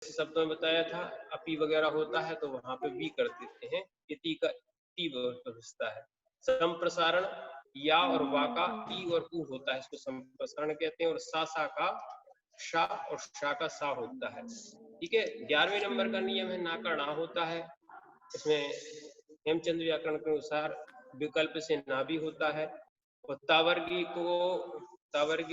जैसे शब्दों में बताया था, अपी वगैरह होता है तो वहां पे भी कर देते हैं, इति का टी बचता है। संप्रसारण या और वा का ई और उ होता है, इसको संप्रसारण कहते हैं। और सा का शा और शा का सा होता है। ठीक है। 11वें नंबर का नियम है ना का ना होता है। इसमें हेमचंद्र व्याकरण के अनुसार विकल्प से ना भी होता है। और तावर्गी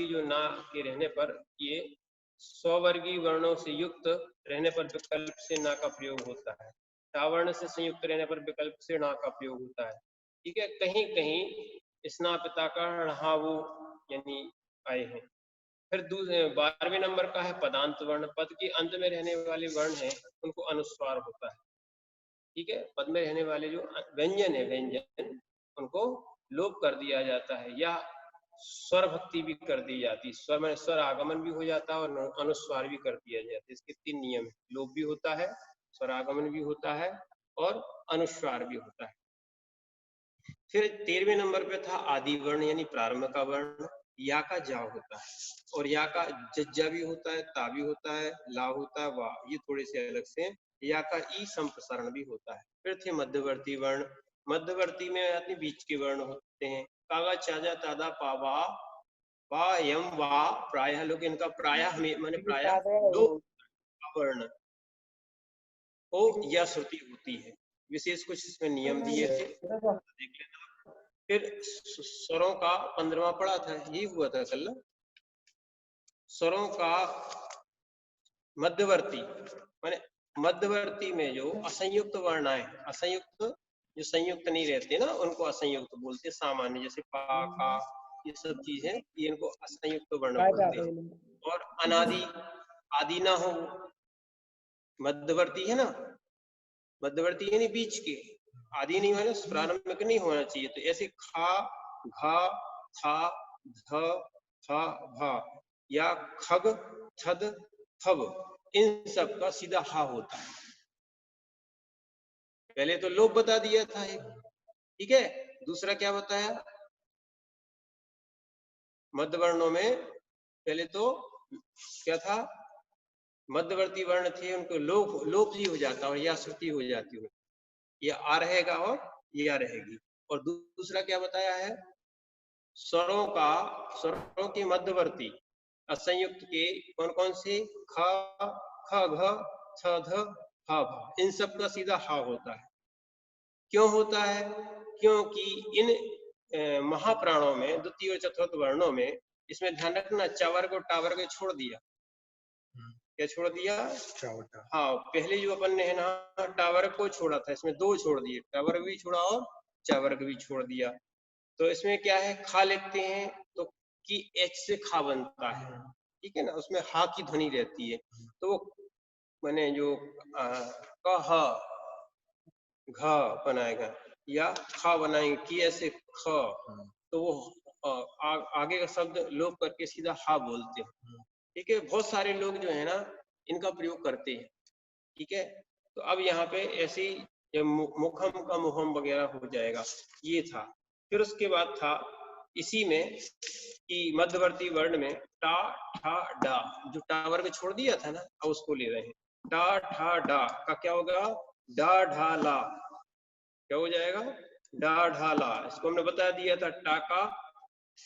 जो ना के रहने पर, ये स्ववर्गीय वर्णों से युक्त रहने पर विकल्प से ना का प्रयोग होता है। टावर्ण से संयुक्त रहने पर विकल्प से ना का प्रयोग होता है। ठीक है। कहीं कहीं स्नापिता का णहावु यानी आए हैं। फिर 12वें नंबर का है पदांत वर्ण। पद के अंत में रहने वाले वर्ण हैं उनको अनुस्वार होता है। ठीक है। पद में रहने वाले जो व्यंजन है, व्यंजन उनको लोप कर दिया जाता है, या स्वर भक्ति भी कर दी जाती है। स्वर में स्वर आगमन भी हो जाता है और अनुस्वार भी कर दिया जाता है। इसके 3 नियम है। लोप भी होता है, स्वर आगमन भी होता है और अनुस्वार भी होता है। फिर 13वें नंबर पे था आदि वर्ण यानी प्रारंभ का वर्ण। या का जा होता है, और या का जज्जा भी होता है, ता भी होता है, ला होता है, वाह, ये थोड़े से अलग से। या का ई संप्रसारण भी होता है। फिर थे मध्यवर्ती वर्ण। मध्यवर्ती में अपने बीच के वर्ण होते हैं। कागा चाजा तादा पावा वा यम वा प्रायः लोग इनका प्रायः हमें माने प्रायः दो वर्ण ओ या श्रुति होती है। विशेष कुछ इसमें नियम दिए थे, देख लेना। फिर स्वरों का 15वां पढ़ा था, यही हुआ था कल। स्वरों का मध्यवर्ती माने मध्यवर्ती में जो असंयुक्त वर्ण है, असंयुक्त जो संयुक्त नहीं रहते ना उनको असंयुक्त बोलते हैं। सामान्य जैसे पा का ये सब चीजें, ये इनको असंयुक्त वर्ण बोलते हैं। और अनादि आदि ना हो, मध्यवर्ती है ना, मध्यवर्ती यानी बीच के। आदि नहीं होना, प्रारंभिक नहीं होना चाहिए। तो ऐसे खा घा था ध था भा या खग छद खब, इन सब का सीधा हा होता है। पहले तो लोप बता दिया था एक। ठीक है। दूसरा क्या बताया, मध्य वर्णों में पहले तो क्या था, मध्यवर्ती वर्ण थे उनको लोप ही हो जाता और या श्रुति हो जाती है। ये आ रहेगा और ये आ रहेगी। और दूसरा क्या बताया है, स्वरों के मध्यवर्ती असंयुक्त के कौन कौन से, ख ख घ छ ध हा भा, इन सब का सीधा हा होता है। क्यों होता है, क्योंकि इन महाप्राणों में द्वितीय और चतुर्थ वर्णों में, इसमें ध्यान रखना, चवर्ग और टावर्ग छोड़ दिया। क्या छोड़ दिया, हाँ, पहले जो अपन ने है ना टावर्ग को छोड़ा था, इसमें 2 छोड़ दिए, टावर्ग भी छोड़ा और चवर्ग भी छोड़ दिया। तो इसमें क्या है, खा लिखते हैं तो की एच से खा बनता है। ठीक है ना, उसमें हा की ध्वनि रहती है। तो वो मैंने जो कहा घ बनाएगा या खा बनाएंगे की ऐसे ख, तो वो आगे का शब्द लोप करके सीधा हा बोलते हैं। ठीक है। बहुत सारे लोग जो है ना इनका प्रयोग करते हैं। ठीक है। तो अब यहाँ पे ऐसी मुखम का मुहम वगैरह हो जाएगा, ये था। फिर उसके बाद था इसी में कि मध्यवर्ती वर्ण में टा ठा डा, जो टा वर्ग छोड़ दिया था ना, अब उसको ले रहे हैं। टा ठा डा का क्या होगा, डा ढा ला, क्या हो जाएगा, डा ढा ला। इसको हमने बता दिया था, टा का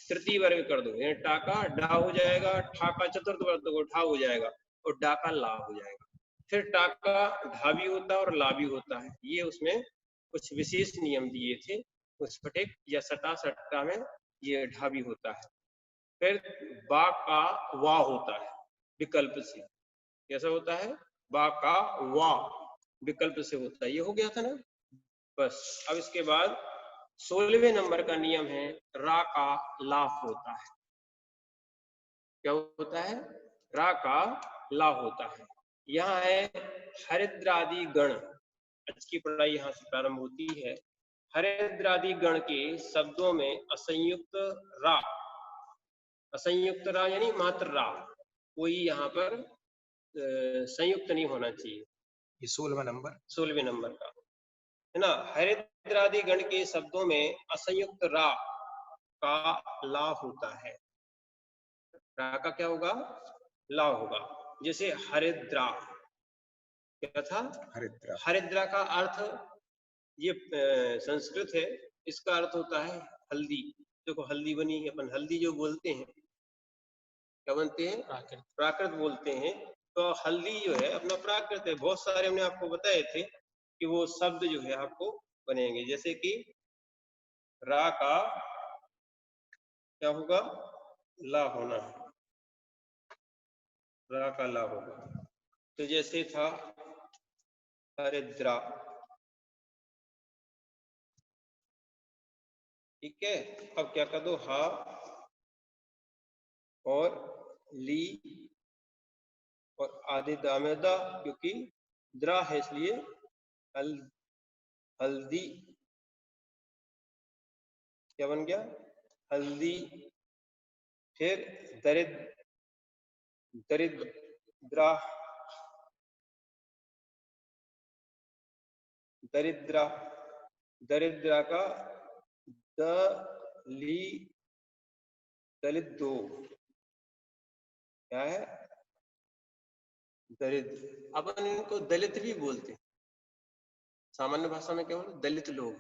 तृतीय वर्ग कर दो, यानी टा का डा हो जाएगा, ठा का चतुर्थ वर्ग को ठा हो जाएगा और डा का ला हो जाएगा। फिर टा का ढा भी होता है और ला भी होता है। ये उसमें कुछ विशेष नियम दिए थे, उस फटिक या सटा सट्टा में ये ढा भी होता है। फिर बा का वा होता है विकल्प से। कैसा होता है, बा का वा विकल्प से होता है। ये हो गया था ना। बस अब इसके बाद 16वें नंबर का नियम है, रा का ला होता है। क्या होता है, रा का ला होता है। यहाँ है हरिद्रादि गण, आज की पढ़ाई यहाँ से प्रारंभ होती है। हरिद्रादि गण के शब्दों में असंयुक्त रा, असंयुक्त रा यानी मात्र रा, कोई यहाँ पर संयुक्त नहीं होना चाहिए। ये 16वें नंबर का है ना। हरिद्रादि गण के शब्दों में असंयुक्त रा का ला होता है। रा का क्या होगा, ला होगा। जैसे हरिद्रा, क्या था? हरिद्रा। हरिद्रा का अर्थ, ये संस्कृत है, इसका अर्थ होता है हल्दी। देखो हल्दी बनी, अपन हल्दी जो बोलते हैं, क्या बनते हैं? प्राकृत बोलते हैं। तो हल्दी जो है अपना प्राकृत है। बहुत सारे हमने आपको बताए थे कि वो शब्द जो है आपको बनेंगे, जैसे कि रा का क्या होगा? ला होना है, रा का ला होगा। तो जैसे था हरिद्रा, ठीक है। अब क्या कर दो? हा और ली और आधे दामेदा, क्योंकि द्रा है इसलिए हल्दी क्या बन गया? हल्दी। फिर दरिद्रा, दरिद्रा, दरिद्रा का दलित दो क्या है? दरिद्र। अपन इनको दलित भी बोलते हैं, सामान्य भाषा में क्या बोलते? दलित लोग,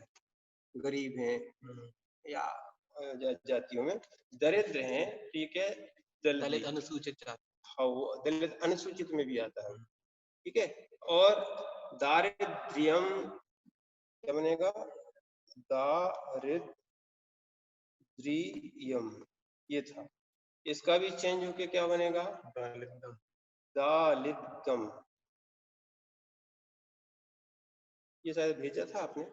गरीब हैं या जातियों में दरिद्र हैं, ठीक है। दलित अनुसूचित जाति, हाँ वो दलित अनुसूचित में भी आता है, ठीक है। और दारिद्र्यम क्या बनेगा? दारिद्र्यम, ये था। इसका भी चेंज होके क्या बनेगा? दालितम। ये शायद भेजा था आपने,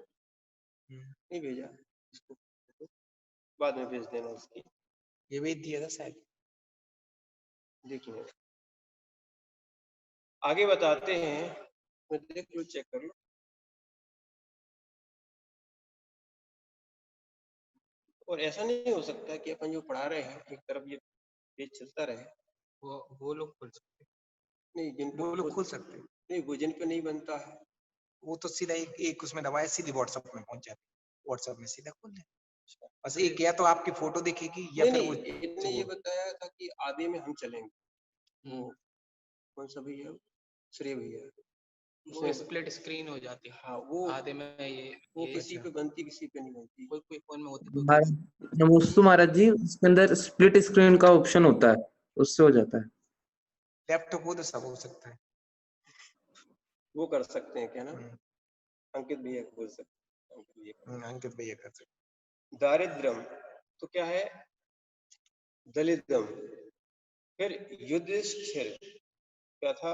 नहीं भेजा इसको, बाद में भेज देना इसकी। ये भेज दिया था शायद, देखिए आगे बताते हैं। मैं देख लो, चेक कर लो। और ऐसा नहीं हो सकता कि अपन जो पढ़ा रहे हैं एक तरफ ये पेज चलता रहे, वो लोग खोल सकते नहीं, जिन वो लोग खोल सकते नहीं, वो जिन पे नहीं बनता है वो तो सीधा एक उसमें दबाया, सीधे व्हाट्सएप में पहुंच जाते, व्हाट्सएप में सीधा खोल ले। बस एक या तो आपकी फोटो दिखेगी या फिर इन्होंने ये बताया था कि आधे में हम चलेंगे। वो कौन सा भैया? श्रेय भैया, वो स्प्लिट स्क्रीन हो जाती है। हाँ वो आधे में वो किसी पे बनती, किसी पे नहीं बनती, कोई फोन में होती। नमस्ते महाराज जी, उसके अंदर स्प्लिट स्क्रीन का ऑप्शन होता है, उससे हो जाता है। लैपटॉप हो तो सब हो सकता है, वो कर सकते हैं क्या ना? अंकित भैया बोल सकते, अंकित भैया कर सकते। दारिद्र्यम तो क्या है? दलितम। फिर युधिष्ठिर क्या था?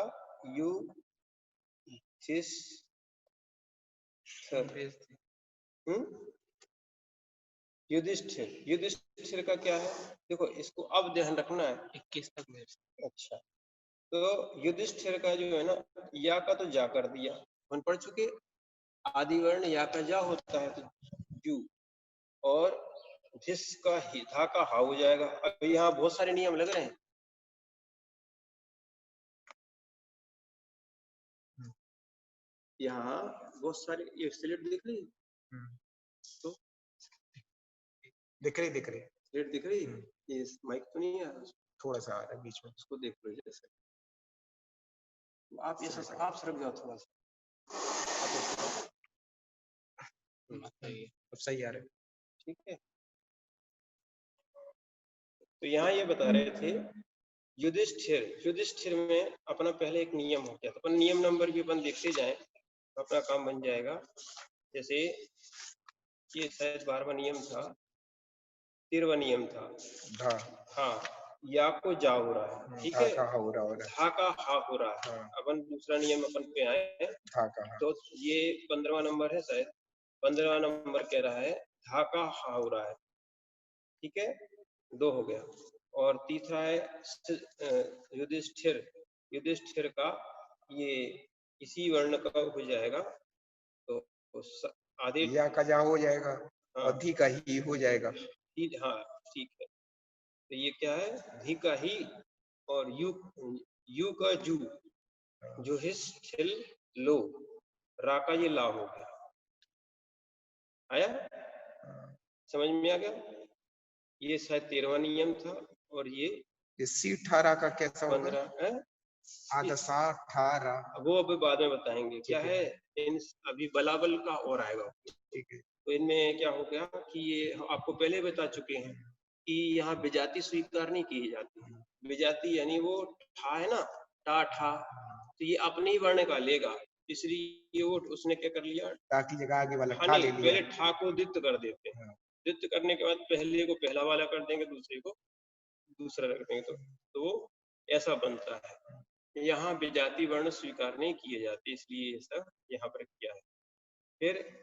युधिष्ठिर, युधिष्ठिर का क्या है? देखो इसको अब ध्यान रखना है, 21 तक में। अच्छा, तो युधिष्ठिर का जो है ना, या का तो जा कर दिया, हम पढ़ चुके। आदि वर्ण या का जा होता है तो जू, और जिस का ही धा का हा हो जाएगा। अब यहाँ बहुत सारे नियम लग रहे हैं। यहाँ बहुत सारे, ये स्लेट दिख रही है तो दिख रही स्लेट दिख रही है। ये माइक तो नहीं है, थोड़ा सा आ रहा है बीच में, उसको देख लो जैसे। आप ऐसा आप सरक जाओ थोड़ा सा, अब सही आ रहा है, ठीक है। तो यहाँ ये बता रहे थे युधिष्ठिर, युधिष्ठिर में अपना पहले एक नियम हो गया था। अपन नियम नंबर भी अपन देखते जाएं, अपना काम बन जाएगा। जैसे ये शायद 12वां नियम था, 13वां नियम था। हाँ, या को जा हो रहा है, ठीक है। हा हो रहा है, हा का हा हो रहा है। अपन दूसरा नियम अपन पे आए, तो ये 15वां नंबर है शायद, 15वां नंबर कह रहा है हा का हा हो रहा है, ठीक है। 2 हो गया। और तीसरा है युधिष्ठिर, युधिष्ठिर का ये इसी वर्ण का हो जाएगा, तो आधे या का जा हो जाएगा। हाँ, और धी का ही हो जाएगा। हाँ ठीक है। तो ये क्या है? धी का ही और यू का जू, जो हिस छिल लो, रा का ये ला हो गया। आया समझ में? आ गया। ये शायद 13वां नियम था, और ये सी 18 का कैसा होगा? आदसा ठारा। वो अभी बाद में बताएंगे क्या है। इन अभी बलाबल का और आएगा। ठीक है। तो इनमें क्या हो गया कि ये आपको पहले बता चुके हैं कि यहाँ विजाति स्वीकार नहीं की जाती। विजाति यानी वो ठा है ना, टा ठा, तो ये अपने ही वर्ण का लेगा, इसलिए वो उसने क्या कर लिया, टा की जगह आगे वाला ठा ठा नहीं, ले लिया। पहले ठा को द्वित्व कर देते हैं। द्वित्व करने के बाद पहले को पहला वाला कर देंगे, दूसरे को दूसरा रख देंगे, तो वो ऐसा बनता है। यहाँ विजाति वर्ण स्वीकार नहीं किए जाते, इसलिए ऐसा यहाँ पर किया है। फिर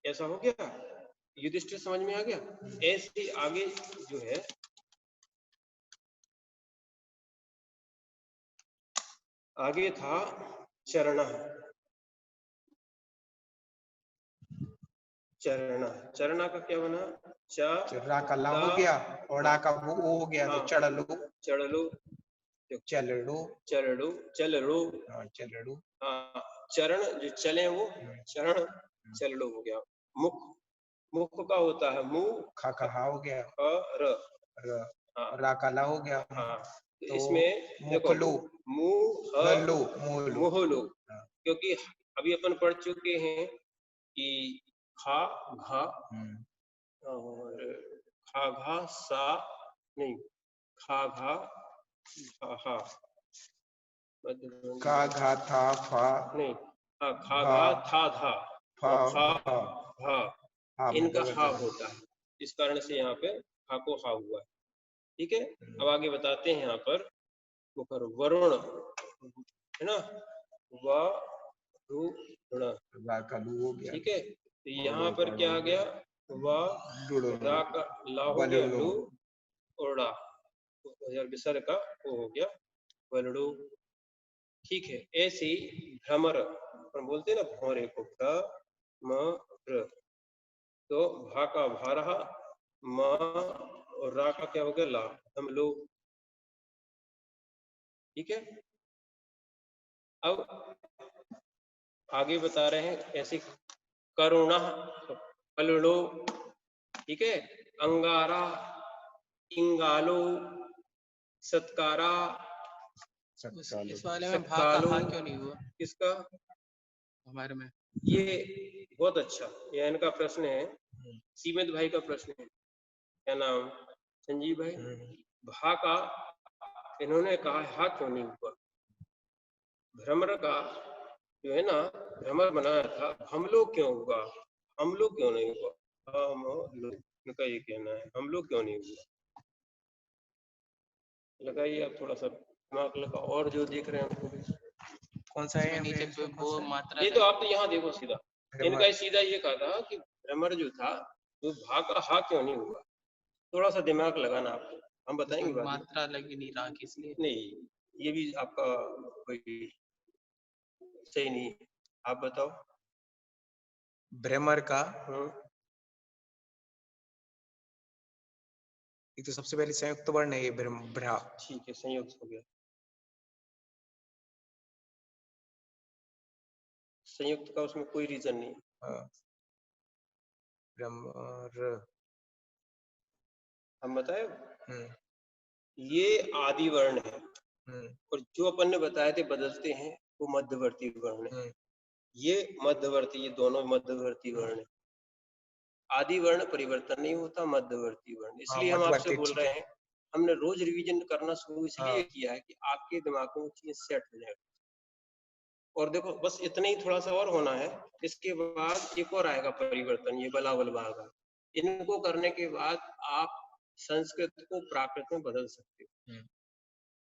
ऐसा हो गया, युधिष्ठिर समझ में आ गया। ऐसे आगे जो है आगे था चरण। चरण, चरणा का क्या बना, रा का ला हो गया और डा का वो हो गया, तो चढ़ लो, चढ़ लो, चलड़ो, चलड़ो, चलड़ो, चलड़ो। हाँ, चरण जो चले वो चरण, चलड़ो हो गया। मुख, मुख का होता है मुंह, खा का हा हो गया, र, हाँ, रा का ला हो गया, हाँ, तो इसमें देखो मुंह लो, मोह लो, क्योंकि अभी अपन पढ़ चुके हैं कि खा घा और खा घा सा नहीं, खा घा हा, का घा था फा नहीं, खा घा था धा, खा भा, इनका हा होता है, इस कारण से यहाँ पे हा को हा हुआ है। ठीक है, अब आगे बताते हैं यहाँ पर वरुण है ना, हो गया। ठीक है, तो यहाँ पर क्या आ गया, रा का ला हो गया लू और ड़ा, विसर्ग का वो हो गया वलड़ू। ठीक है, ऐसे ही भ्रमर, हम बोलते हैं ना भौरे को, भ्रमर, तो भा का भा रहा, म और रा का क्या हो गया ला, हम लोग। ठीक है, अब आगे बता रहे हैं ऐसे करुणा, कलड़ो, ठीक है, अंगारा, इंगालो, सत्कारा, इस वाले में भा का हा क्यों नहीं हुआ? किसका? हमारे में। ये बहुत अच्छा, ये इनका प्रश्न है, सीमित भाई का प्रश्न है, क्या नाम संजीव भाई, भा का इन्होंने कहा हा क्यों नहीं हुआ। भ्रमर का जो है ना, भ्रमर बनाया था, हम लोग क्यों हुआ, हम लोग क्यों नहीं हुआ, हम लोग, इनका ये कहना है, हम लोग क्यों नहीं हुआ। लगाइए आप थोड़ा सा दिमाग लगा, और जो देख रहे हैं उनको भी। कौन सा है नीचे वो मात्रा, ये तो आप तो यहाँ देखो सीधा, इनका सीधा ये कहा था कि भ्रमर जो था वो भा का हा क्यों नहीं हुआ, थोड़ा सा दिमाग लगाना आपको, हम बताएंगे बाद में। मात्रा लगी नहीं रहा इसलिए नहीं, ये भी आपका कोई सही नहीं है, आप बताओ। भ्रमर का एक तो सबसे पहले संयुक्त वर्ण है ये भ्रा। ठीक है, संयुक्त हो गया, संयुक्त का उसमें कोई रीजन नहीं। भ्रमर, हम बताए ये आदि वर्ण है, और जो अपन ने बताए थे बदलते हैं वो मध्यवर्ती वर्ण है। ये मध्यवर्ती, ये दोनों मध्यवर्ती वर्ण है। आदि वर्ण परिवर्तन नहीं होता, मध्यवर्ती वर्ण, इसलिए हम आपसे बोल रहे हैं, हमने रोज रिवीजन करना शुरू इसलिए किया है कि आपके दिमाग में चीजें सेट हो जाए। और देखो बस इतना ही, थोड़ा सा और होना है, इसके बाद एक और आएगा परिवर्तन, ये बलावल भाग। इनको करने के बाद आप संस्कृत को प्राकृत में बदल सकते हो।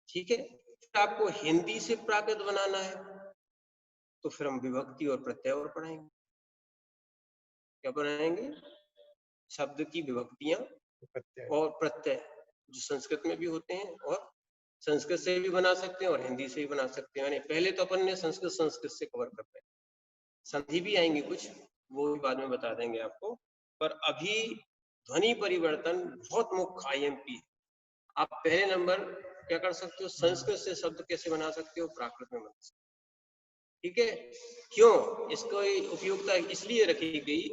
ठीक है, फिर आपको हिंदी से प्राकृत बनाना है तो फिर हम विभक्ति और प्रत्यय और पढ़ाएंगे। क्या पढ़ाएंगे? शब्द की विभक्तियां और प्रत्यय, जो संस्कृत में भी होते हैं और संस्कृत से भी बना सकते हैं और हिंदी से भी बना सकते हैं। यानी पहले तो अपन ने संस्कृत से कवर करते हैं, संधि भी आएंगे कुछ, वो भी बाद में बता देंगे आपको, पर अभी ध्वनि परिवर्तन बहुत मुख्य IMP है। आप पहले नंबर क्या कर सकते हो, संस्कृत से शब्द कैसे बना सकते हो, प्राकृत में बना सकते हो। ठीक है, क्यों इसको उपयोगिता इसलिए रखी गई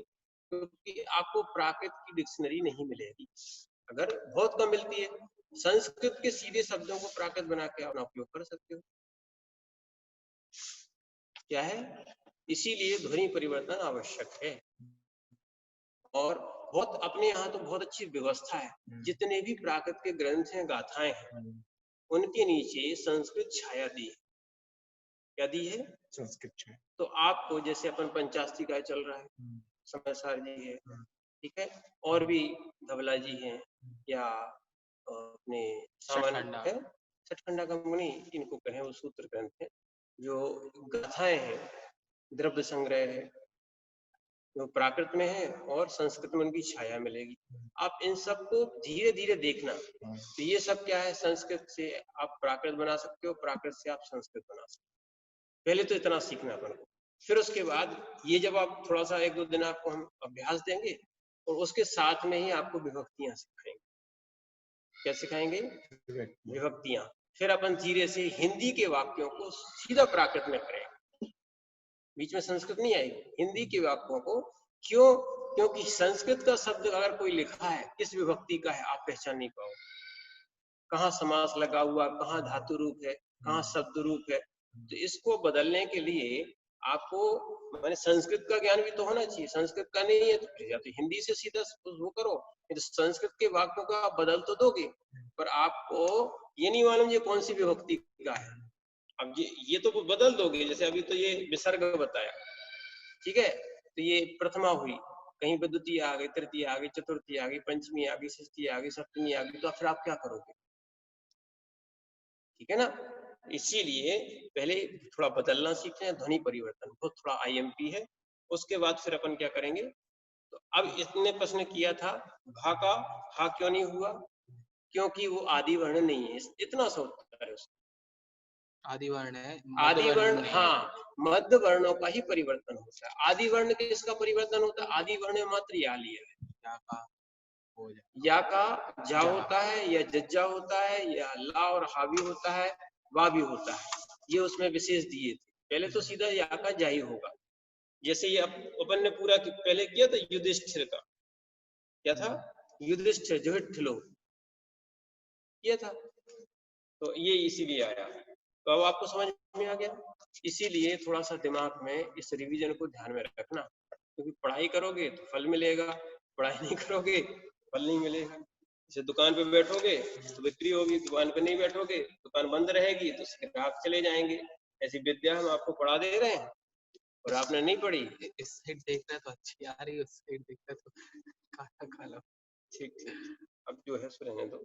क्योंकि आपको प्राकृत की डिक्शनरी नहीं मिलेगी, अगर बहुत कम मिलती है, संस्कृत के सीधे शब्दों को प्राकृत बना के अपना उपयोग कर सकते हो। क्या है? इसीलिए ध्वनि परिवर्तन आवश्यक है। और बहुत अपने यहाँ तो बहुत अच्छी व्यवस्था है। जितने भी प्राकृत के ग्रंथ हैं, गाथाएं हैं, उनके नीचे संस्कृत छाया दी है। क्या दी है? संस्कृत छाया। तो आपको जैसे अपन पंचास्तिका चल रहा है, समयसार जी है, ठीक है, और भी धवला जी हैं, या अपने सामान्य है छठखंडा का मुनि, इनको कहें, वो सूत्र ग्रंथ है, जो गाथाएं हैं, द्रव्य संग्रह है, जो प्राकृत में है और संस्कृत में उनकी छाया मिलेगी। आप इन सबको धीरे धीरे देखना। तो ये सब क्या है? संस्कृत से आप प्राकृत बना सकते हो, प्राकृत से आप संस्कृत बना सकते हो। पहले तो इतना सीखना अपन को, फिर उसके बाद ये जब आप थोड़ा सा 1-2 दिन आपको हम अभ्यास देंगे, और उसके साथ में ही आपको विभक्तियां सिखाएंगे। क्या सिखाएंगे? विभक्तियां। फिर अपन धीरे से हिंदी के वाक्यों को सीधा प्राकृत में करेंगे, बीच में संस्कृत नहीं आएगी। हिंदी के वाक्यों को क्यों? क्योंकि संस्कृत का शब्द अगर कोई लिखा है, किस विभक्ति का है आप पहचान नहीं पाओगे। कहाँ समास लगा हुआ, कहाँ धातु रूप है, कहाँ शब्द रूप है। तो इसको बदलने के लिए आपको माने संस्कृत का ज्ञान भी तो होना चाहिए। संस्कृत का नहीं है तो या तो हिंदी से सीधा वो करो, तो संस्कृत के वाक्यों का आप बदल तो दोगे, पर आपको ये नहीं मालूम ये कौन सी विभक्ति का है। अब ये तो बदल दोगे। जैसे अभी तो ये विसर्ग बताया, ठीक है, तो ये प्रथमा हुई, कहीं पे द्वितीय आ गई, तृतीय आ गई, चतुर्थी आ गई, पंचमी आ गई, षष्ठी आ गई, सप्तमी आ गई, तो फिर आप क्या करोगे? ठीक है ना। इसीलिए पहले थोड़ा बदलना सीखते हैं, ध्वनि परिवर्तन वो थोड़ा IMP है। उसके बाद फिर अपन क्या करेंगे? तो अब इसने प्रश्न किया था भा का हा क्यों नहीं हुआ? क्योंकि वो आदि वर्ण नहीं है। इतना सा उत्तर है उसका। आदि वर्ण है, आदि वर्ण, हाँ, मध्य वर्णों का ही परिवर्तन होता है। आदि वर्ण किसका परिवर्तन होता है? आदि वर्ण में मात्र या लिया है, या का जा होता है, या जज्जा होता है, या ला और हावी होता है, वा भी होता है। ये उसमें विशेष दिए थे। पहले तो सीधा या का जा ही होगा। जैसे ये अपन ने पूरा पहले किया था युधिष्ठिर का, क्या था? युधिष्ठिर जो है ठिलो किया था, तो ये इसीलिए आया। तो अब आपको समझ में आ गया। इसीलिए थोड़ा सा दिमाग में इस रिवीजन को ध्यान में रखना, क्योंकि पढ़ाई करोगे तो फल मिलेगा, पढ़ाई नहीं करोगे फल नहीं मिलेगा। जैसे दुकान पे बैठोगे तो बिक्री होगी, दुकान पे नहीं बैठोगे दुकान बंद रहेगी तो ग्राहक चले जाएंगे। ऐसी विद्या हम आपको पढ़ा दे रहे हैं और आपने नहीं पढ़ी। इस साइड देखना तो अच्छी आ रही है, उस साइड देखना तो खाना खा लो। ठीक ठीक, अब जो है सो रहने दो,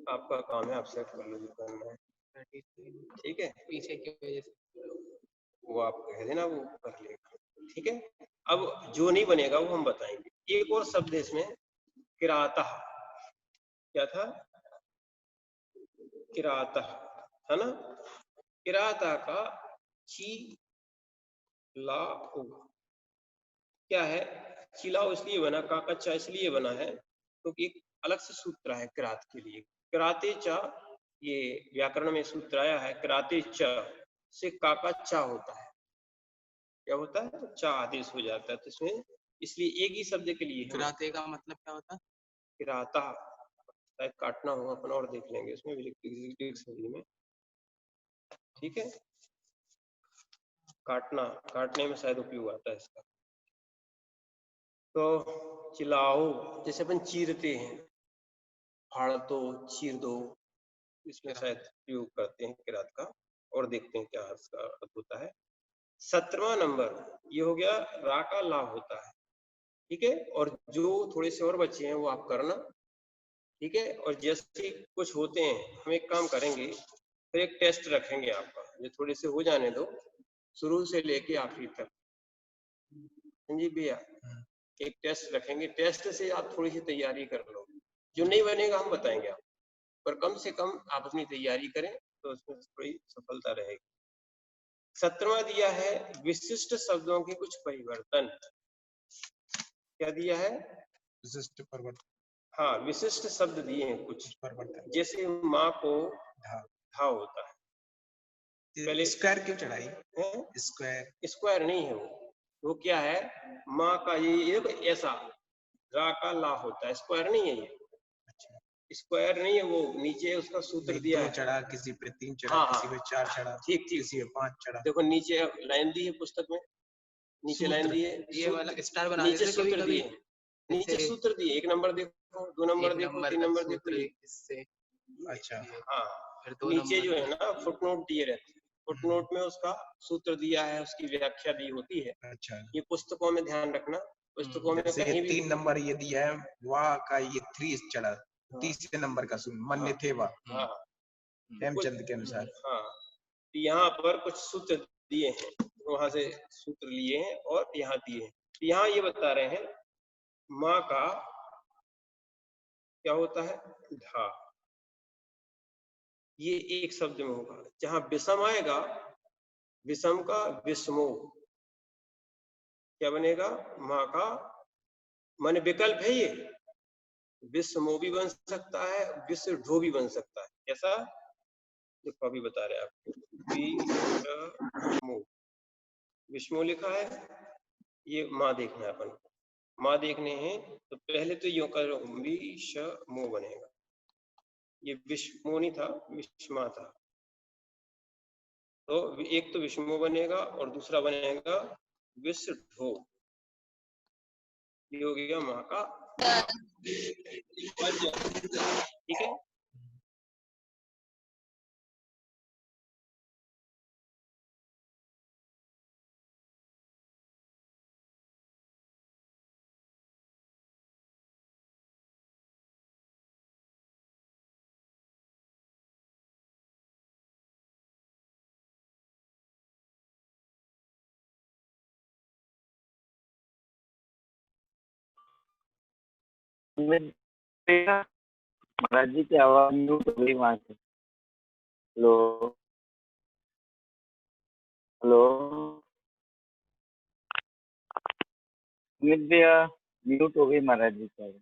आपका काम है, आप सेट कर लो जो करना है, ठीक है। पीछे की वजह से वो आप कह देना, वो कर लेगा, ठीक है। अब जो नहीं बनेगा वो हम बताएंगे। एक और शब्द इसमें किराता, क्या था? किराता है ना। किराता का ची ला ओ क्या है? चिलाओ इसलिए बना, का कच्चा इसलिए बना है क्योंकि एक अलग से सूत्र है किरात के लिए। किराते चा, ये व्याकरण में सूत्र आया है, किराते चा से काका चा होता है। क्या होता है? चा आदेश हो जाता है। तो इसमें इसलिए एक ही शब्द के लिए किराते का मतलब क्या होता है? किराता काटना होगा, अपन और देख लेंगे इसमें डिक्शनरी में, ठीक है। काटना, काटने में शायद उपयोग आता है इसका। तो चिलाओ जैसे अपन चीरते हैं, फाड़ दो, चीर दो, इसमें शायद प्रयोग करते हैं किरात का, और देखते हैं क्या इसका अर्थ होता है। 17वां नंबर ये हो गया, रा का ला होता है, ठीक है। और जो थोड़े से और बच्चे हैं वो आप करना, ठीक है। और जैसे कुछ होते हैं हम एक काम करेंगे, फिर एक टेस्ट रखेंगे आपका, ये थोड़े से हो जाने दो, शुरू से लेके आखिरी तक। संजीव भैया एक टेस्ट रखेंगे, टेस्ट से आप थोड़ी सी तैयारी कर लो। जो नहीं बनेगा हम बताएंगे आप, पर कम से कम आप अपनी तैयारी करें तो उसमें थोड़ी सफलता रहेगी। 17वां दिया है विशिष्ट शब्दों के कुछ परिवर्तन। क्या दिया है? विशिष्ट परिवर्तन। हाँ, विशिष्ट शब्द दिए हैं कुछ परिवर्तन। जैसे माँ को धा होता है, पहले स्क्वायर क्यों चढ़ाई? स्क्वायर, स्क्वायर नहीं है वो क्या है? माँ का ये ऐसा रा का ला होता है, स्क्वायर नहीं है ये। स्क्वायर नहीं है, वो नीचे उसका सूत्र दिया दो है। चढ़ा, किसी पे 3 चढ़ा, हाँ, किसी पे 4 चढ़ा, ठीक ठीक, किसी पे 5 चढ़ा। देखो नीचे लाइन दी है पुस्तक में, नीचे लाइन दी है, ये वाला स्टार बना नीचे देते कभी सूत्र कभी, दिए, नीचे सूत्र दिए, 1 नंबर देखो, 2 नंबर देखो, 3 नंबर देखो, इससे अच्छा हाँ फिर 2 नीचे नंबर जो है ना फुटनोट दिए रहते हैं, फुटनोट में उसका सूत्र दिया है, उसकी व्याख्या दी होती है। अच्छा, ये पुस्तकों में ध्यान रखना, पुस्तकों में जैसे कहीं भी 3 नंबर ये दिया है, वाह का ये 3 चढ़ा, हाँ, तीसरे नंबर का सूत्र मन्य थे वाह, हाँ हेमचंद के अनुसार। हाँ, तो यहाँ पर कुछ सूत्र दिए हैं, वहां से सूत्र लिए हैं और यहाँ दिए हैं। तो यहाँ ये बता रहे हैं माँ का क्या होता है, धा, ये एक शब्द में होगा। जहां विषम आएगा, विषम का विषमो क्या बनेगा, माँ का माने विकल्प है ये, विषमो भी बन सकता है, विषढो भी बन सकता है। कैसा, देखो अभी बता रहे हैं आपको, विषमो लिखा है, ये माँ देखना है अपन को, माँ देखने हैं तो पहले तो यो करो विषमो बनेगा, ये विषमो नहीं था, विषमा था। तो एक तो विषमो बनेगा और दूसरा बनेगा विषढो, ये हो गया माँ का, ठीक है। महाराज जी की आवाज म्यूट हो गई वहां से। हेलो हेलो, अमित भैया म्यूट हो गई महाराज जी की आवाज।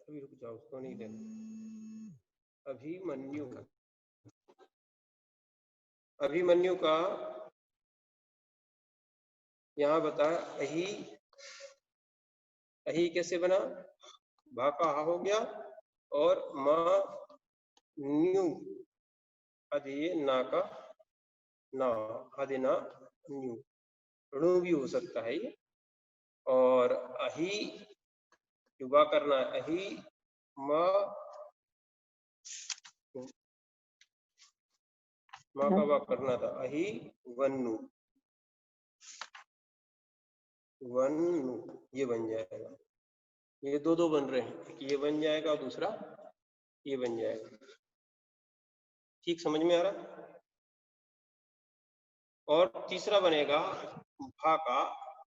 अभी रुक जाओ, उसको नहीं देना। अभिमन्यु, अभिमन्यु का यहाँ बताया, अही, अही कैसे बना, भा का हा हो गया और माँ न्यू, अधि ना का ना, अधि ना न्यू, ऋणु भी हो सकता है ये। और अही युवा करना, अही माँ का वा करना था, अही वन्नु, वन्नु ये बन जाएगा। ये दो दो बन रहे हैं, ये बन जाएगा और दूसरा ये बन जाएगा। ठीक समझ में आ रहा। और तीसरा बनेगा भा का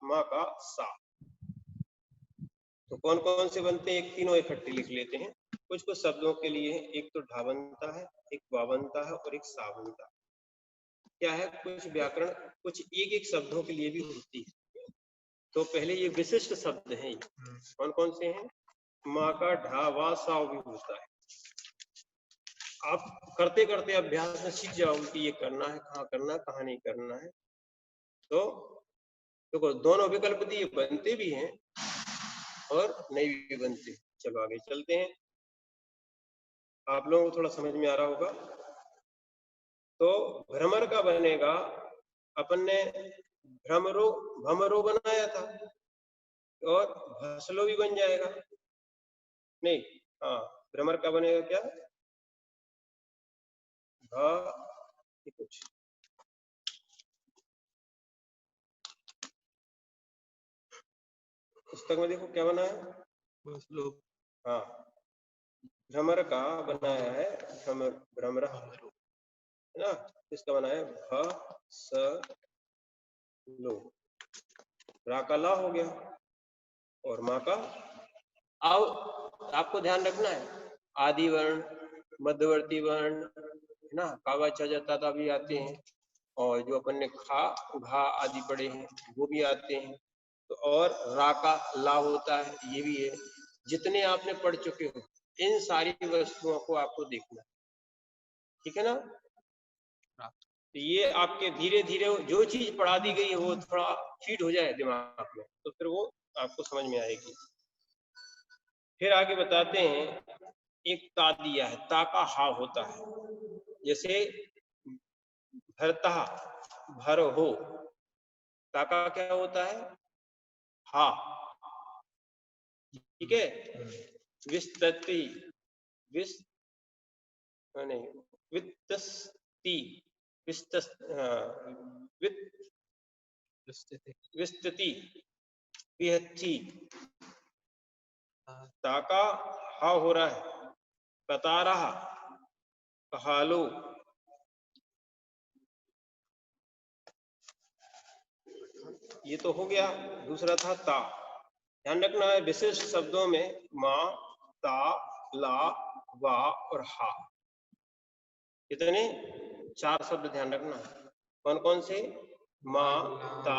माँ का सा। तो कौन कौन से बनते हैं, एक तीनों इकट्ठे लिख लेते हैं। कुछ कुछ शब्दों के लिए एक तो ढा बनता है, एक वा बनता है और एक सा बनता है। क्या है, कुछ व्याकरण कुछ एक एक शब्दों के लिए भी होती है। तो पहले ये विशिष्ट शब्द हैं, कौन कौन से हैं, माँ का ढा वा सा भी होता है। आप करते करते अभ्यास में सीख जाओगे कि ये करना है, कहाँ करना है, कहाँ नहीं करना है। तो देखो दोनों विकल्प दिए, बनते भी हैं और नहीं भी बनते। चलो आगे चलते हैं, आप लोगों को थोड़ा समझ में आ रहा होगा। तो भ्रमर का बनेगा, अपन ने भ्रमरो भ्रमरो बनाया था और भसलो भी बन जाएगा। नहीं, हाँ भ्रमर का बनेगा क्या, कुछ पुस्तक में देखो क्या बना है, बस लोग हाँ भ्रमर का बनाया है, भ्रमर है ना, इसका बनाया है भ स लो, रा का ला हो गया और माँ का। अब आपको ध्यान रखना है आदि वर्ण, मध्यवर्ती वर्ण है ना, कावा चा जाता था भी आते हैं, और जो अपन ने खा घा आदि पढ़े हैं वो भी आते हैं। तो और रा का ला होता है, ये भी है। जितने आपने पढ़ चुके हो इन सारी वस्तुओं को आपको देखना है, ठीक है ना। तो ये आपके धीरे धीरे जो चीज पढ़ा दी गई है वो थोड़ा फीड हो जाए दिमाग में, तो फिर वो आपको समझ में आएगी। फिर आगे बताते हैं, एक ता दिया है, ता का हा होता है, जैसे भरता भर हो, ता का क्या होता है हा, ठीक है। विस्तति विस नहीं वित्तस्ति विस्तस विस्तति विहत्ति, ताका हा हो रहा है, बता रहा कहालो, ये तो हो गया। दूसरा था ता, ध्यान रखना है विशिष्ट शब्दों में माँ, ता, ला, वा और हा, कितने 4 शब्द ध्यान रखना है। कौन कौन से, माँ, ता,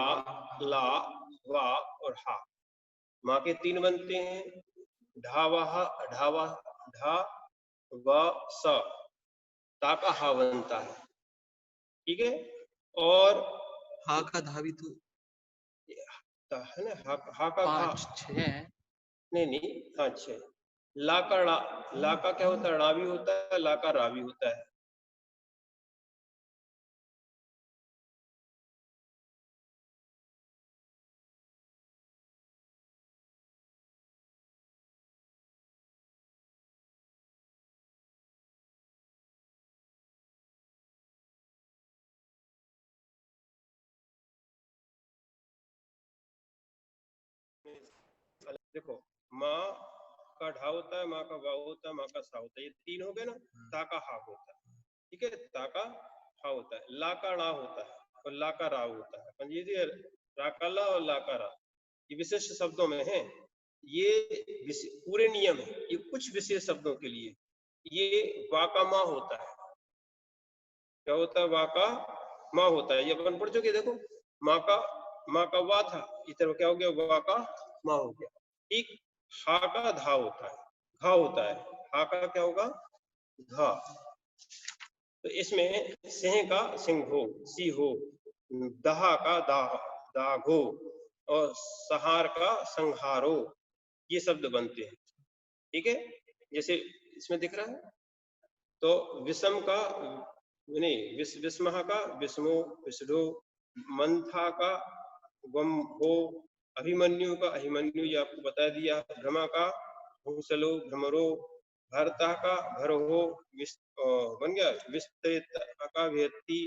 ला, वा और हा। माँ के 3 बनते हैं, ढावा ढावा ढा व स, ता का हा बनता है, ठीक है। और हा का धा भी तो है ना, हा का घा 5 6 नहीं हाँ 6। ला का ला, ला का क्या होता है, ड़ा भी होता है, ला का रा भी होता है। देखो माँ का ढा होता है, माँ का वा होता है, माँ का सा होता है, ये 3 हो गए ना। ता का हा होता है, ठीक है, ता का हा होता है। ला का ड़ा होता है और ला का रा होता है, ये रा का ला और ला का रा, ये विशिष्ट शब्दों में है। ये पूरे नियम है, ये कुछ विशेष शब्दों के लिए। ये वा का माँ होता है, क्या होता है, वा का माँ होता है, ये अपन पढ़ चुके। देखो माँ का वा था, इधर क्या हो गया, वा का माँ हो गया, ठीक। हा का धा होता है, घा होता है, हा का क्या होगा, घा। तो इसमें सिंह का सिंहो सी हो, दहा का दाघो और सहार का संहारो, ये शब्द बनते हैं, ठीक है। जैसे इसमें दिख रहा है, तो विषम का नहीं विस्मह का विस्मो विष्णु, मंथा का वम हो, अभिमन्यु का अभिमन्यु, ये आपको बता दिया। भ्रमा का भूसलो भ्रमरो, भरता का भर हो बन गया, विस्तृत का व्यक्ति,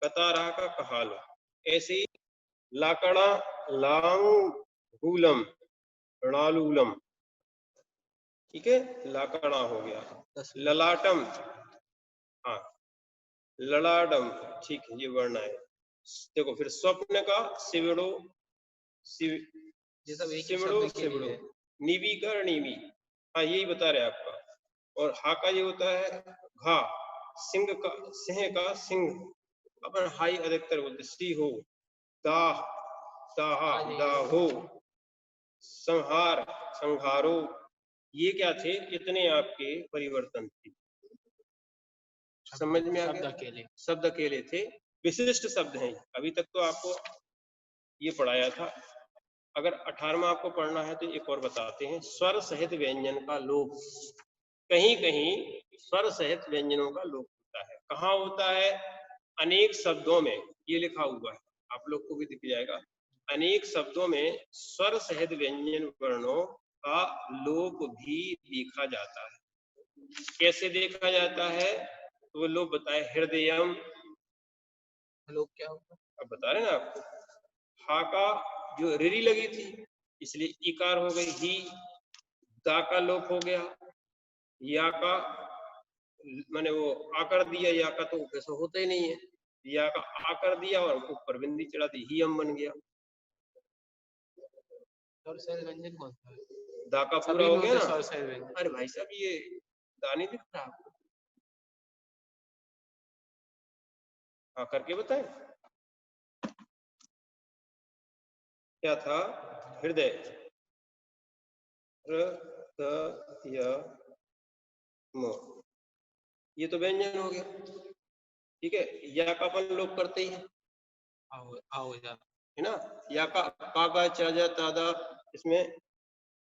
कतारा का कहालो। ऐसे लाकड़ा लांगूलम णालूलम, ठीक है, लाकड़ा हो गया। ललाटम, हाँ ललाडम, ठीक है, ये वर्ण है। देखो फिर स्वप्न का सिवड़ो सिवड़ो सिवड़ो, नीवी का नीवी, हाँ यही बता रहे आपका। और हा का ये होता है घा, सिंह का सिंह, अपन हाई अधिकतर बोलते, सी हो, दाह दाहा दाहो, संहार संहारो, ये क्या थे, इतने आपके परिवर्तन थे। समझ में आ गया, शब्द अकेले थे, विशिष्ट शब्द हैं। अभी तक तो आपको ये पढ़ाया था। अगर 18वां आपको पढ़ना है तो एक और बताते हैं, स्वर सहित व्यंजन का लोप। कहीं कहीं स्वर सहित व्यंजनों का लोप होता है, कहाँ होता है, अनेक शब्दों में, ये लिखा हुआ है आप लोग को भी दिख जाएगा, अनेक शब्दों में स्वर सहित व्यंजन वर्णों का लोप भी देखा जाता है। कैसे देखा जाता है, तो वो लोग बताए, हृदयम, लोग क्या होगा, अब बता रहे ना आपको। हा का जो रिरी लगी थी, इसलिए इकार हो गई ही, दा का लोप हो गया, या का मैंने वो आकर दिया, या का तो कैसे होता ही नहीं है, या का आकर दिया और ऊपर बिंदी चढ़ा दी, ही हम बन गया। स्वर सहित व्यंजन कौन सा है? दा का पूरा सभी हो में गया होते ना। स्वर सहित व्यंजन। अरे भाई साहब ये दा नहीं दिख रहा आपको? हाँ करके बताएं क्या था। हृदय, र त य म, ये तो व्यंजन हो गया, ठीक है। या का अपन लोप करते ही है, आओ जा, है ना। या का चा जा तादा, इसमें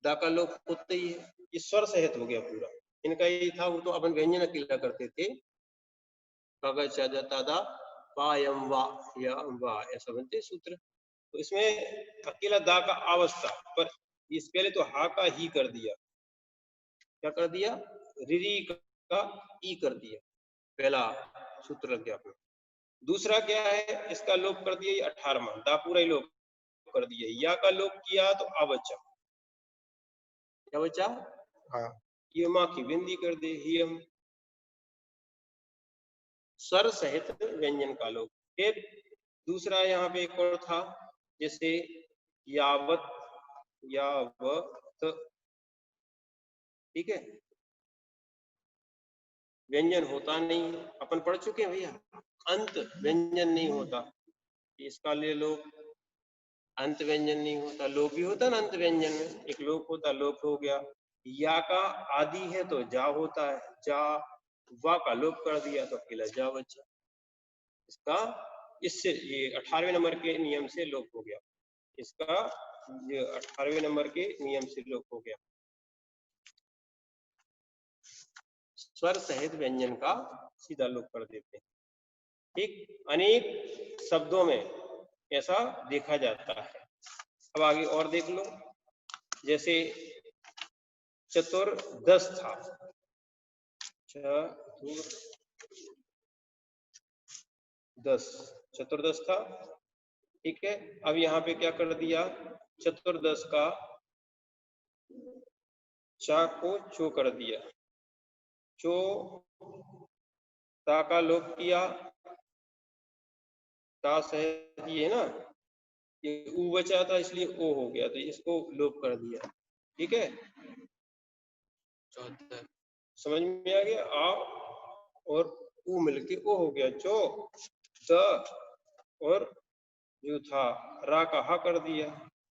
दा का लोप होते ही है, ये स्वर सहित हो गया पूरा। इनका ये था, वो तो अपन व्यंजन अकेला करते थे, का चा जा तादा पायम वा या वा, ऐसा बनते सूत्र। तो इसमें अकेला दा का अवस्था पर, इस पहले तो हा का ही कर दिया, क्या कर दिया, रिरी का ई कर दिया, पहला सूत्र लग गया अपना। दूसरा क्या है, इसका लोप कर दिया 18वां, दा पूरा ही लोप कर दिया। या का लोप किया तो आ बचा, क्या बचा, हाँ ये माँ की बिंदी कर दे, ही हम, स्वर सहित व्यंजन का लोप। फिर दूसरा यहाँ पे एक और था, जैसे यावत, यावत, ठीक है, व्यंजन होता नहीं है, अपन पढ़ चुके हैं भैया, अंत व्यंजन नहीं होता, इसका ले लो, अंत व्यंजन नहीं होता। लोप भी होता ना अंत व्यंजन में, एक लोप होता, लोप हो गया। या का आदि है तो जा होता है, जा, वा का लोप कर दिया तो अकेला जा बचा, इसका इससे ये 18वें नंबर के नियम से लोप हो गया, इसका ये 18वें नंबर के नियम से लोप हो गया। स्वर सहित व्यंजन का सीधा लोप कर देते हैं, ठीक। अनेक शब्दों में ऐसा देखा जाता है। अब आगे और देख लो, जैसे चतुर्दश था, चतुर्दश था, ठीक है। अब यहाँ पे क्या कर दिया, चतुर्दश का चा को चो कर दिया, चो, ता का लोप किया, ता सहित ये ना, ये ऊ बचा था इसलिए ओ हो गया, तो इसको लोप कर दिया, ठीक है। 14 समझ में आ गया, आ और ऊ मिलके ओ हो गया, चो, द और जो था रा का हा कर दिया,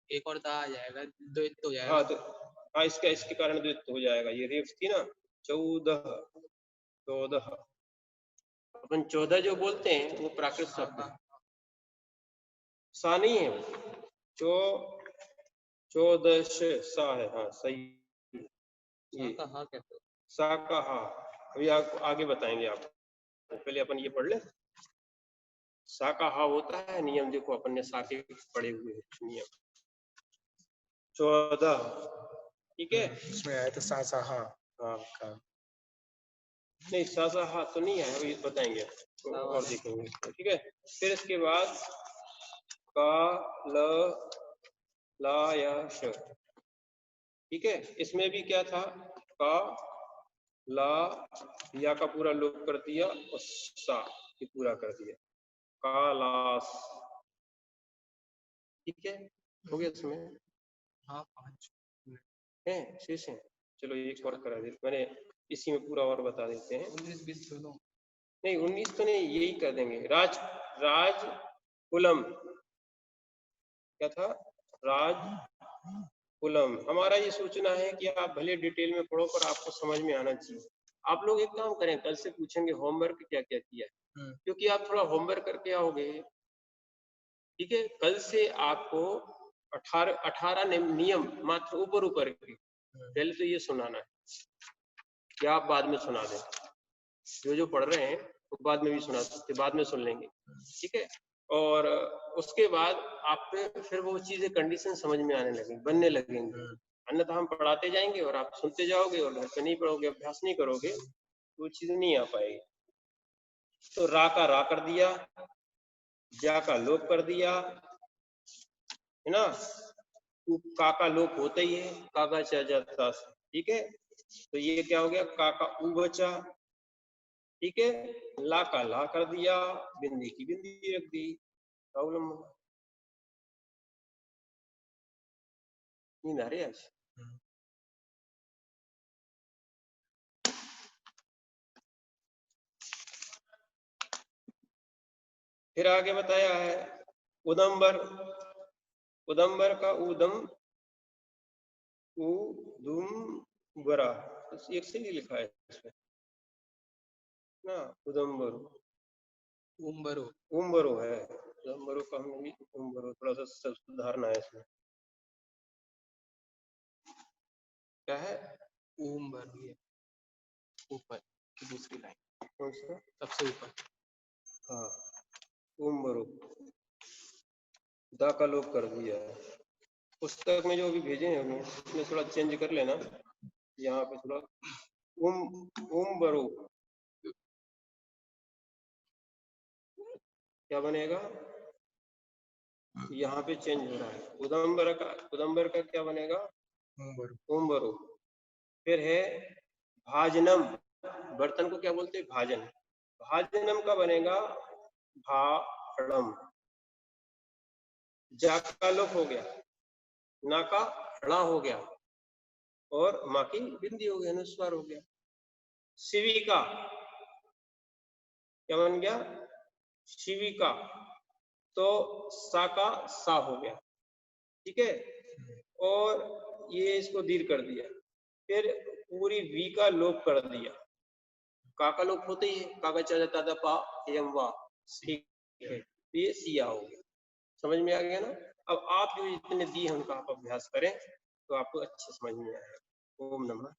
एक और दा आ जाएगा, द्वित्व हो जाएगा। हाँ तो हाँ, इसके कारण द्वित्व हो जाएगा, ये रेफ थी ना, 14, 14, अपन 14 जो बोलते हैं वो प्राकृत शब्द है, सा नहीं है वो, चौदश सा है, हाँ सही, ये हाँ कहते हो। सा का हा, अभी आगे बताएंगे आप, पहले अपन ये पढ़ ले। सा का हा होता है नियम, देखो अपन ने सा के पढ़े हुए नियम, 14, ठीक है। इसमें आया था सा सा हा हाँ का, नहीं सा सा हा तो नहीं है, अभी बताएंगे तो और देखेंगे, ठीक है। फिर इसके बाद का, ल, ला या श, ठीक है। इसमें भी क्या था, का, ला, या का पूरा लोप कर दिया और सा ये पूरा कर दिया, कालास, ठीक है, हो गया इसमें। हाँ 5 है शेष है, चलो एक और करा देते, मैंने इसी में पूरा और बता देते हैं। 19-20 दोनों नहीं 19 तो नहीं, यही कर देंगे। राज, राज कुलम, क्या था, राज कुलम। हमारा ये सोचना है कि आप भले डिटेल में पढ़ो पर आपको समझ में आना चाहिए। आप लोग एक काम करें, कल से पूछेंगे होमवर्क क्या क्या किया है, क्योंकि आप थोड़ा होमवर्क करके आओगे, ठीक है। कल से आपको 18 नियम मात्र ऊपर ऊपर के, पहले तो ये सुनाना है, क्या आप बाद में सुना दें, जो पढ़ रहे हैं वो बाद में भी सुना सकते, बाद में सुन लेंगे, ठीक है। और उसके बाद आप फिर वो चीजें कंडीशन समझ में आने लगेंगी, बनने लगेंगे, अन्यथा हम पढ़ाते जाएंगे और आप सुनते जाओगे और घर पे नहीं पढ़ोगे, अभ्यास नहीं करोगे तो वो चीज नहीं आ पाएगी। तो रा का रा कर दिया, जा का लोप कर दिया, है ना, काका लोप होता ही है, काका चा जाता से, ठीक है। तो ये क्या हो गया, काका ऊ बचा, ठीक है। ला का ला कर दिया, बिंदी की बिंदी रख दी, प्रॉब्लम। नींद आ रही है आज? फिर आगे बताया है उदम्बर, उदम्बर का उदम उदुम बरा, एक से ही लिखा है इसमें ना, उदम्बरो उम्बरो उम्बरो है, उदम्बरो का हमने भी उम्बरो, थोड़ा सा सुधारना है इसमें। क्या है, उम्बरो, ये ऊपर की दूसरी लाइन, कौन सा, सबसे ऊपर। हाँ उम्बरो, दा का लोप कर दिया है। पुस्तक में जो अभी भेजे हैं हमने, उसमें थोड़ा चेंज कर लेना, यहाँ पे थोड़ा उम्बरो क्या बनेगा, यहाँ पे चेंज हो रहा है। उदम्बर का क्या बनेगा, उम्बरो। फिर है भाजनम, बर्तन को क्या बोलते हैं, भाजन, भाजनम का बनेगा भाड़म, जा का लोप हो गया, ना का ड़ा हो गया, और माँ की बिंदी हो गया, अनुस्वार हो गया। शिविका क्या बन गया, शिविका, तो सा का सा हो गया, ठीक है। और ये इसको दीर्घ कर दिया, फिर पूरी वी का लोप कर दिया, का लोप होते ही है, काका चा जाता था पा एम वा, ठीक है। ये सिया हो गया, समझ में आ गया ना। अब आप जो जितने दिए हैं उनका आप अभ्यास करें तो आपको अच्छे समझ में आएगा। ओम नमः।